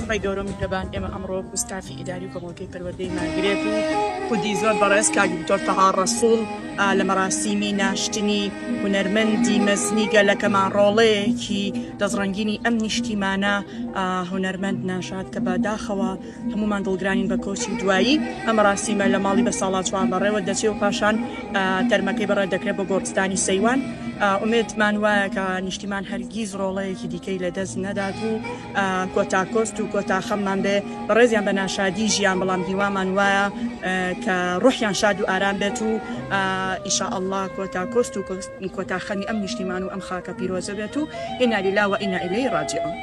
خی گەورە میهرەبان ئێمە ئەمڕۆ گوستافی ئیداری و کۆمەڵگەی پەروەردەی ماگرێت و خودی زۆر بەڕێز کاک دکتۆر تەها ڕەسوڵ لە مەراسیمی ناشتنی هونەرمەندی مەزنی گەلەکەمان ڕۆڵەیەکی دەزڕەنگینی ئەم نیشتیمانە هونەرمەند ناشاد کە بەداخەوە هەمومان دڵگرانین بە کۆچی دوایی ئەم مەراسیمە لە ماڵی بە ساڵات چوار بەڕێوە دەچێت و پاشان تەرمەکەی بەڕێ دەکرێت بە گۆڕستانی سەیوان. ئومێدمان وایە کە نیشتیمان هەرگیز ڕۆڵەیەکی دیکەی لە دەست نەدات و کۆتاکۆست و کۆتاخەممان بێ بەڕێزیان بە ناشادی ژیان، بەڵام هیوامان وایە کە ڕوحیان شاد و ئارام بێت و ئینشاءالله کۆتاکۆست و کۆتاخەمی ئەم نیشتیمان و ئەم خاکە پیرۆزە بێت و ئینا لیلا و ئینا ئیلەیهی ڕاجعون.